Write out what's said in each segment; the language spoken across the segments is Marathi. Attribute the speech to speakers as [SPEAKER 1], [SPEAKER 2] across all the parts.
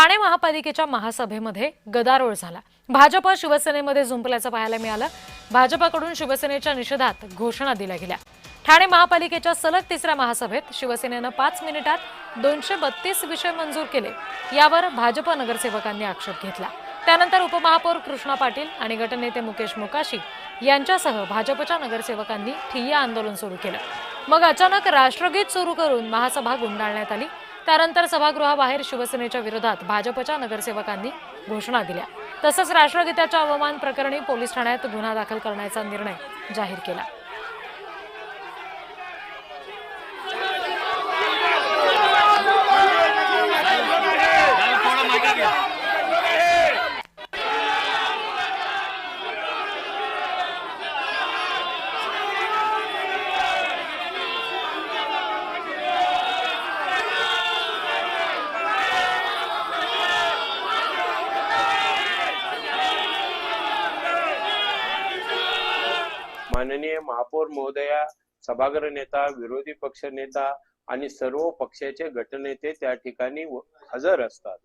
[SPEAKER 1] ठाणे महापालिकेच्या महासभेमध्ये गदारोळ झाला। भाजप शिवसेनेमध्ये जुंपल्याचं पाहायला मिळालं। भाजपकडून शिवसेनेच्या निषेधात घोषणा दिल्या गेल्या। ठाणे महापालिकेच्या सलग तिसऱ्या महासभेत शिवसेनेनं 5 मिनिटात 232 विषय मंजूर केले। यावर भाजप नगरसेवकांनी आक्षेप घेतला। त्यानंतर उपमहापौर कृष्णा पाटील आणि गटनेते मुकेश मोकाशी यांच्यासह भाजपच्या नगरसेवकांनी ठिय्या आंदोलन सुरू केलं। मग अचानक राष्ट्रगीत सुरू करून महासभा गुंडाळण्यात आली। त्यानंतर सभागृहाबाहेर शिवसेनेच्या विरोधात भाजपच्या नगरसेवकांनी घोषणा दिल्या। तसंच राष्ट्रगीताच्या अवमान प्रकरणी पोलीस ठाण्यात गुन्हा दाखल करण्याचा निर्णय जाहीर केला।
[SPEAKER 2] माननीय महापौर महोदया, सभागृह नेता, विरोधी पक्ष नेता आणि सर्व पक्षाचे गटनेते त्या ठिकाणी हजर असतात।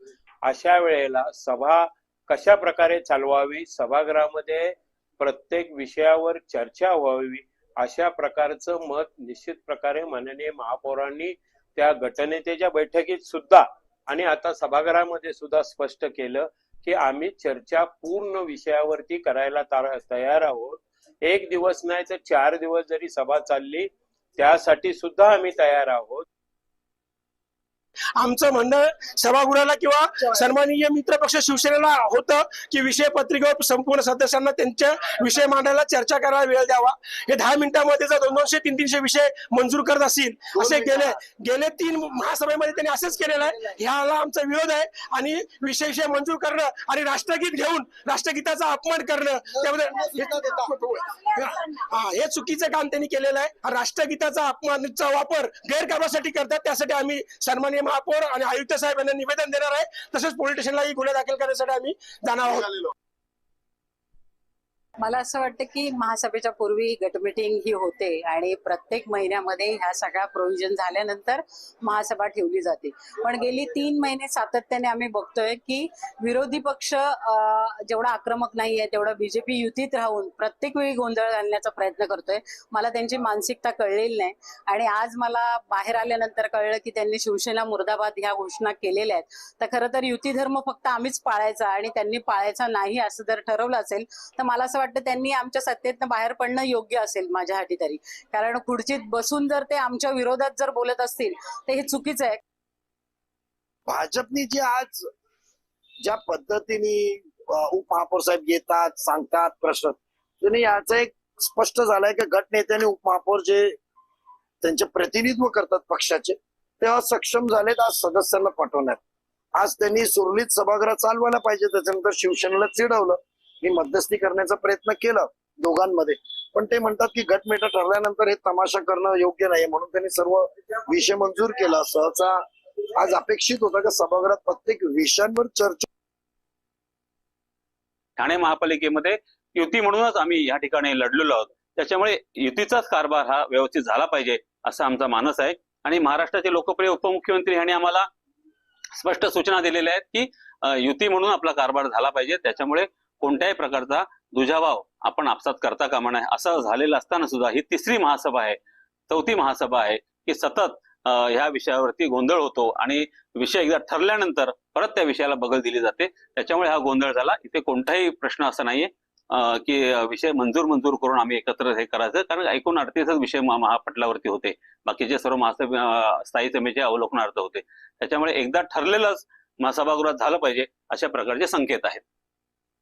[SPEAKER 2] अशा वेळेला सभा कशा प्रकारे चालवावी, सभागृहामध्ये प्रत्येक विषयावर चर्चा व्हावी, अशा प्रकारचं मत निश्चित प्रकारे माननीय महापौरांनी त्या गटनेतेच्या बैठकीत सुद्धा आणि आता सभागृहामध्ये सुद्धा स्पष्ट केलं की आम्ही चर्चा पूर्ण विषयावरती करायला तयार आहोत। एक दिवस नाही तर 4 दिवस जरी सभा चालली त्यासाठी सुद्धा आम्ही तयार आहोत।
[SPEAKER 3] आमचं म्हणणं सभागृहाला किंवा सन्माननीय मित्र पक्ष शिवसेनेला होतं की विषय पत्रिकेवर संपूर्ण सदस्यांना त्यांचे विषय मांडायला चर्चा करायला वेळ द्यावा। हे 10 मिनिटांमध्ये जर 200 300 विषय मंजूर करत असतील असे गेले 3 महासभेमध्ये त्यांनी असेच केलेलं आहे। ह्याला आमचा विरोध आहे आणि विषय मंजूर करणं आणि राष्ट्रगीत घेऊन राष्ट्रगीताचा अपमान करणं त्यामध्ये हे चुकीचं काम त्यांनी केलेलं आहे। राष्ट्रगीताचा अपमानाचा वापर गैरकारभारासाठी करतात। त्यासाठी आम्ही सन्माननीय महापौर आणि आयुक्त साहेब यांना निवेदन देणार आहे। तसेच पोलीस स्टेशनलाही गुन्हे दाखल करण्यासाठी आम्ही जाणार आहोत।
[SPEAKER 4] मला असं वाटतं की महासभेच्या पूर्वी गट मीटिंग ही होते आणि प्रत्येक महिन्यामध्ये ह्या सगळ्या प्रोव्हिजन झाल्यानंतर महासभा ठेवली जाते। पण गेली 3 महिने सातत्याने आम्ही बघतोय की विरोधी पक्ष जेवढा आक्रमक नाहीये तेवढा बीजेपी युतीत राहून प्रत्येक वेळी गोंधळ घालण्याचा प्रयत्न करतोय। मला त्यांची मानसिकता कळलेली नाही आणि आज मला बाहेर आल्यानंतर कळलं की त्यांनी शिवसेना मुर्दाबाद ह्या घोषणा केलेल्या आहेत। तर खरं तर युती धर्म फक्त आम्हीच पाळायचा आणि त्यांनी पाळायचा नाही असं जर ठरवलं असेल तर मला असं वाटतं त्यांनी आमच्या सत्तेतनं बाहेर पडणं योग्य असेल माझ्यासाठी तरी। कारण खुर्चीत बसून जर ते आमच्या विरोधात जर बोलत असतील तर हे चुकीचं आहे।
[SPEAKER 5] भाजपनी जे आज ज्या पद्धतीने उपमहापौर साहेब येतात सांगतात प्रश्न त्यांनी याचा एक स्पष्ट झालाय की गट नेत्याने उपमहापौर जे त्यांचे प्रतिनिधित्व करतात पक्षाचे ते सक्षम झालेत आज सदस्यांना पाठवण्यात। आज त्यांनी सुरळीत सभागृह चालवायला पाहिजे। त्याच्यानंतर शिवसेनेला चिडवलं, मी मध्यस्थी करण्याचा प्रयत्न केला दोघांमध्ये, पण ते म्हणतात की गटमेटा ठरल्यानंतर हे तमाशा करणं योग्य नाही म्हणून त्यांनी सर्व विषय मंजूर केला। सहसा आज अपेक्षित होता की सभागृहात प्रत्येक विषयांवर चर्चा।
[SPEAKER 6] ठाणे महापालिकेमध्ये युती म्हणूनच आम्ही या ठिकाणी लढलेलो आहोत। त्याच्यामुळे युतीचाच कारभार हा व्यवस्थित झाला पाहिजे असा आमचा मानस आहे। आणि महाराष्ट्राचे लोकप्रिय उपमुख्यमंत्री यांनी आम्हाला स्पष्ट सूचना दिलेल्या आहेत की युती म्हणून आपला कारभार झाला पाहिजे। त्याच्यामुळे कोणत्याही प्रकारचा दुजाभाव आपण आपसात करता कामा नये। असं झालेलं असताना सुद्धा ही 3री महासभा आहे, 4थी महासभा आहे की सतत ह्या विषयावरती गोंधळ होतो आणि विषय एकदा ठरल्यानंतर परत त्या विषयाला बगल दिली जाते। त्याच्यामुळे हा गोंधळ झाला। इथे कोणताही प्रश्न असा नाहीये की विषय मंजूर करून आम्ही एकत्र हे करायचं, कारण 39च विषय महापटलावरती होते, बाकीचे सर्व स्थायी समितीचे अवलोकनार्थ होते। त्याच्यामुळे एकदा ठरलेलंच सभागृहात झालं पाहिजे अशा प्रकारचे संकेत आहेत।